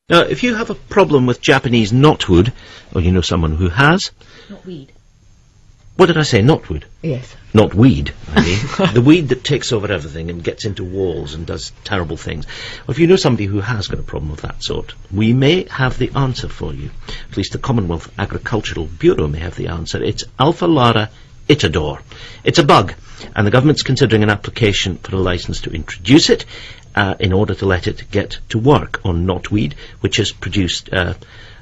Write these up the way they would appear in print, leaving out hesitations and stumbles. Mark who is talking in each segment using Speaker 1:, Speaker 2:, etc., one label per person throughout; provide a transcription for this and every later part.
Speaker 1: Now, if you have a problem with Japanese knotweed, or you know someone who has...
Speaker 2: Knotweed.
Speaker 1: What did I say? Knotweed?
Speaker 2: Yes.
Speaker 1: Not weed, I mean. The weed that takes over everything and gets into walls and does terrible things. Well, if you know somebody who has got a problem of that sort, we may have the answer for you. At least the Commonwealth Agricultural Bureau may have the answer. It's Alpha Lara Itador. It's a bug, and the government's considering an application for a licence to introduce it in order to let it get to work on knotweed, which has produced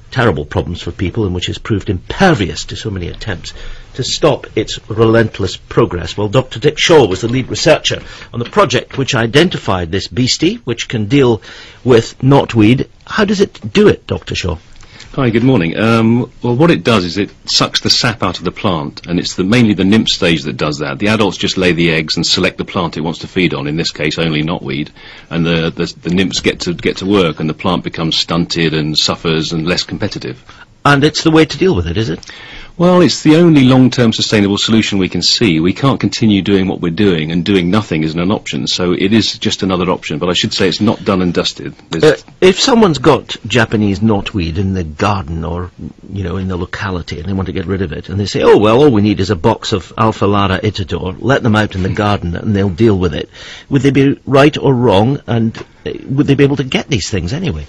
Speaker 1: terrible problems for people and which has proved impervious to so many attempts to stop its relentless progress. Well, Dr. Dick Shaw was the lead researcher on the project which identified this beastie, which can deal with knotweed. How does it do it, Dr. Shaw?
Speaker 3: Hi, good morning. Well, what it does is it sucks the sap out of the plant, and it's mainly the nymph stage that does that. The adults just lay the eggs and select the plant it wants to feed on, in this case only knotweed, and the nymphs get to work, and the plant becomes stunted and suffers and less competitive.
Speaker 1: And it's the way to deal with it, is it?
Speaker 3: Well, it's the only long-term sustainable solution we can see. We can't continue doing what we're doing, and doing nothing isn't an option, so it is just another option, but I should say it's not done and dusted.
Speaker 1: If someone's got Japanese knotweed in the garden or, you know, in the locality, and they want to get rid of it, and they say, oh, well, all we need is a box of Alpha Lara Itador, let them out in the garden and they'll deal with it. Would they be right or wrong, and would they be able to get these things anyway?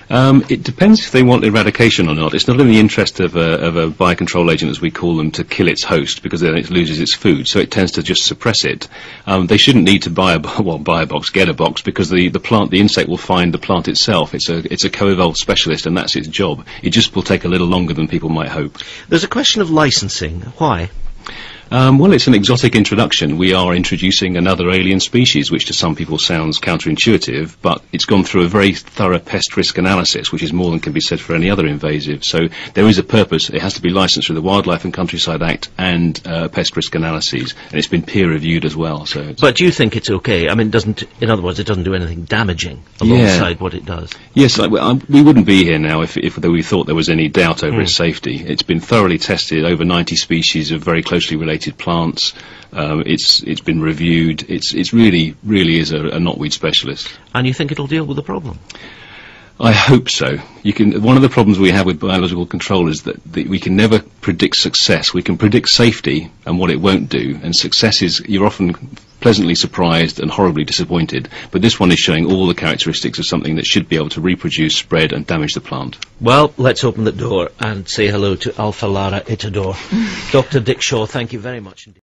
Speaker 3: It depends if they want eradication or not. It's not in the interest of a biocontrol agent, as we call them, to kill its host, because then it loses its food, so it tends to just suppress it. They shouldn't need to buy a box, get a box, because the insect will find the plant itself. It's a co-evolved specialist, and that's its job. It just will take a little longer than people might hope.
Speaker 1: There's a question of licensing. Why?
Speaker 3: Well, it's an exotic introduction. We are introducing another alien species, which to some people sounds counterintuitive, but it's gone through a very thorough pest risk analysis, which is more than can be said for any other invasive. So there is a purpose. It has to be licensed through the Wildlife and Countryside Act and pest risk analyses, and it's been peer reviewed as well. So.
Speaker 1: But do you think it's okay? I mean, in other words, it doesn't do anything damaging alongside what it does? Yes,
Speaker 3: we wouldn't be here now if we thought there was any doubt over its safety. It's been thoroughly tested, over 90 species of very closely related plants. It's been reviewed. It's really is a knotweed specialist.
Speaker 1: And you think it'll deal with the problem?
Speaker 3: I hope so. One of the problems we have with biological control is that we can never predict success. We can predict safety and what it won't do, and success is you're often pleasantly surprised and horribly disappointed. But this one is showing all the characteristics of something that should be able to reproduce, spread and damage the plant.
Speaker 1: Well, let's open the door and say hello to Alpha Lara Itador. Dr. Dick Shaw, thank you very much indeed.